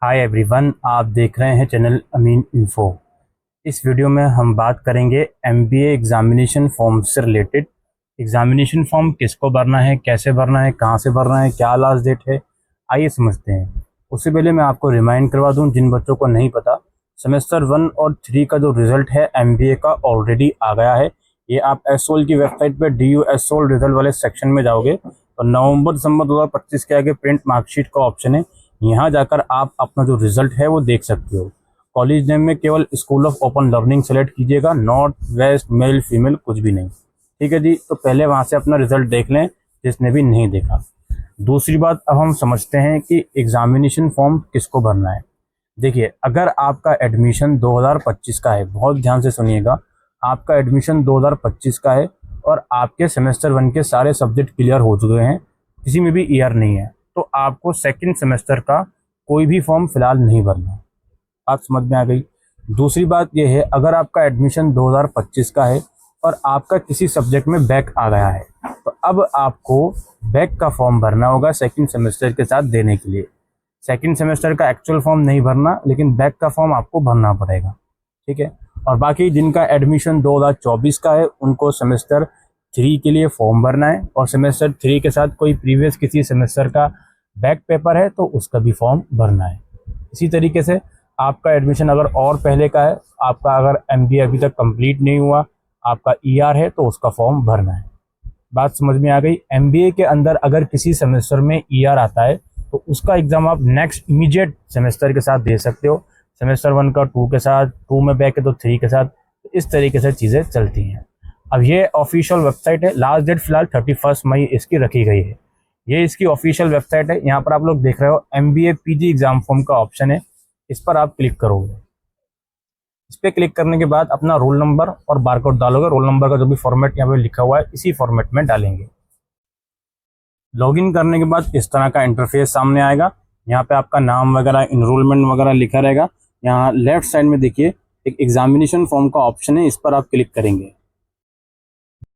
Hi everyone, आप देख रहे हैं चैनल अमीन इन्फो। इस वीडियो में हम बात करेंगे एमबीए एग्जामिनेशन फॉर्म से रिलेटेड। एग्जामिनेशन फॉर्म किसको भरना है, कैसे भरना है, कहां से भरना है, क्या लास्ट डेट है, आइए समझते हैं। उससे पहले मैं आपको रिमाइंड करवा दूं, जिन बच्चों को नहीं पता, सेमेस्टर 1 और 3 का जो रिजल्ट है एमबीए का ऑलरेडी आ गया है। ये आप एसओल की वेबसाइट पर DU एसओल रिजल्ट वाले सेक्शन में जाओगे तो नवंबर दिसंबर 2025 के आगे प्रिंट मार्कशीट का ऑप्शन है। यहाँ जाकर आप अपना जो रिजल्ट है वो देख सकते हो। कॉलेज नेम में केवल school of open learning select कीजिएगा, नॉर्थ वेस्ट मेल फीमेल कुछ भी नहीं। ठीक है जी, तो पहले वहाँ से अपना रिजल्ट देख लें जिसने भी नहीं देखा। दूसरी बात, अब हम समझते हैं कि एग्जामिनेशन फॉर्म किसको भरना है। देखिए, अगर आपका एडमिशन 2025 का है, बहुत ध्यान से सुनिएगा, आपका एडमिशन 2025 का है और आपके सेमेस्टर 1 के सारे सब्जेक्ट क्लियर हो चुके हैं, किसी में भी ईयर नहीं है, तो आपको सेकंड सेमेस्टर का कोई भी फॉर्म फिलहाल नहीं भरना। बात समझ में आ गई। दूसरी बात यह है, अगर आपका एडमिशन 2025 का है और आपका किसी सब्जेक्ट में बैक आ गया है तो अब आपको बैक का फॉर्म भरना होगा सेकंड सेमेस्टर के साथ देने के लिए। सेकंड सेमेस्टर का एक्चुअल फॉर्म नहीं भरना, लेकिन बैक का फॉर्म आपको भरना पड़ेगा। ठीक है। और बाकी जिनका एडमिशन 2024 का है उनको सेमेस्टर 3 के लिए फॉर्म भरना है, और सेमेस्टर 3 के साथ कोई प्रीवियस किसी सेमेस्टर का बैक पेपर है तो उसका भी फॉर्म भरना है। इसी तरीके से आपका एडमिशन अगर और पहले का है, आपका अगर एमबीए अभी तक कंप्लीट नहीं हुआ, आपका ईआर है तो उसका फॉर्म भरना है। बात समझ में आ गई। एमबीए के अंदर अगर किसी सेमेस्टर में ईआर आता है तो उसका एग्जाम आप नेक्स्ट इमीडिएट सेमेस्टर के साथ दे सकते हो। सेमेस्टर 1 का 2 के साथ, 2 में बैक है तो 3 के साथ, तो इस तरीके से चीज़ें चलती हैं। अब ये ऑफिशियल वेबसाइट है, लास्ट डेट फिलहाल 31 मई इसकी रखी गई है। ये इसकी ऑफिशियल वेबसाइट है। यहाँ पर आप लोग देख रहे हो एमबीए पीजी एग्जाम फॉर्म का ऑप्शन है, इस पर आप क्लिक करोगे। इस पर क्लिक करने के बाद अपना रोल नंबर और बारकोड डालोगे। रोल नंबर का जो भी फॉर्मेट यहाँ पे लिखा हुआ है इसी फॉर्मेट में डालेंगे। लॉगिन करने के बाद इस तरह का इंटरफेस सामने आएगा। यहाँ पे आपका नाम वगैरह, इनरोलमेंट वगैरह लिखा रहेगा। यहाँ लेफ्ट साइड में देखिए एक एग्जामिनेशन फॉर्म का ऑप्शन है, इस पर आप क्लिक करेंगे।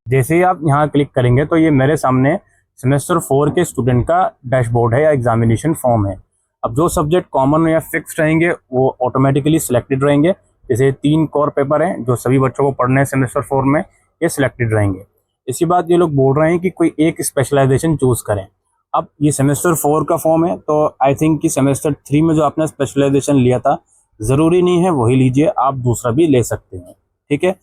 जैसे ही आप यहाँ क्लिक करेंगे तो ये मेरे सामने सेमेस्टर 4 के स्टूडेंट का डैशबोर्ड है या एग्जामिनेशन फॉर्म है। अब जो सब्जेक्ट कॉमन या फिक्स्ड रहेंगे वो ऑटोमेटिकली सिलेक्टेड रहेंगे। जैसे 3 कोर पेपर हैं जो सभी बच्चों को पढ़ने हैं सेमेस्टर 4 में, ये सिलेक्टेड रहेंगे। इसी बात ये लोग बोल रहे हैं कि कोई एक स्पेशलाइजेशन चूज करें। अब ये सेमेस्टर 4 का फॉर्म है तो आई थिंक कि सेमेस्टर 3 में जो आपने स्पेशलाइजेशन लिया था ज़रूरी नहीं है वही लीजिए, आप दूसरा भी ले सकते हैं। ठीक है।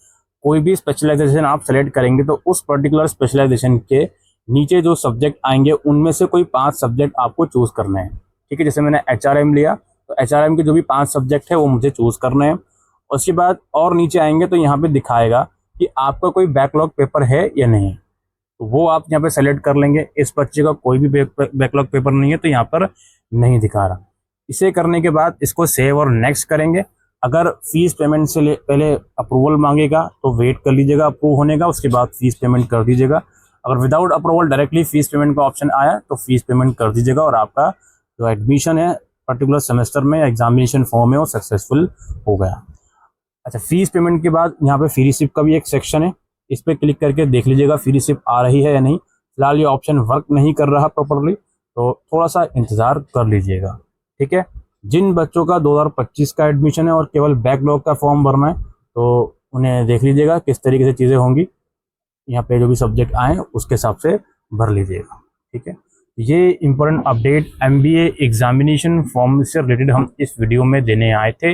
कोई भी स्पेशलाइजेशन आप सेलेक्ट करेंगे तो उस पर्टिकुलर स्पेशलाइजेशन के नीचे जो सब्जेक्ट आएंगे उनमें से कोई 5 सब्जेक्ट आपको चूज करने हैं। ठीक है। जैसे मैंने HRM लिया तो HRM के जो भी 5 सब्जेक्ट है वो मुझे चूज करने हैं। उसके बाद और नीचे आएंगे तो यहाँ पे दिखाएगा कि आपका कोई बैकलॉग पेपर है या नहीं, तो वो आप यहाँ पे सेलेक्ट कर लेंगे। इस बच्चे का कोई भी बैकलॉग पेपर नहीं है तो यहाँ पर नहीं दिखा रहा। इसे करने के बाद इसको सेव और नेक्स्ट करेंगे। अगर फीस पेमेंट से पहले अप्रूवल मांगेगा तो वेट कर लीजिएगा अप्रूव होने का, उसके बाद फीस पेमेंट कर दीजिएगा। अगर without approval directly fees payment का ऑप्शन आया तो फीस पेमेंट कर दीजिएगा और आपका जो एडमिशन है पर्टिकुलर सेमेस्टर में या एग्जामिनेशन फॉर्म है वो सक्सेसफुल हो गया। अच्छा, फीस पेमेंट के बाद यहाँ पे फ्री रिसिप्ट का भी एक सेक्शन है, इस पर क्लिक करके देख लीजिएगा फ्री रिसिप्ट आ रही है या नहीं। फिलहाल ये ऑप्शन वर्क नहीं कर रहा प्रॉपरली, तो थोड़ा सा इंतज़ार कर लीजिएगा। ठीक है। जिन बच्चों का 2025 का एडमिशन है और केवल बैकलॉग का फॉर्म भरना है तो उन्हें देख लीजिएगा किस तरीके से चीज़ें होंगी। यहाँ पे जो भी सब्जेक्ट आए उसके हिसाब से भर लीजिएगा। ठीक है। ये important update MBA examination form से रिलेटेड हम इस वीडियो में देने आए थे।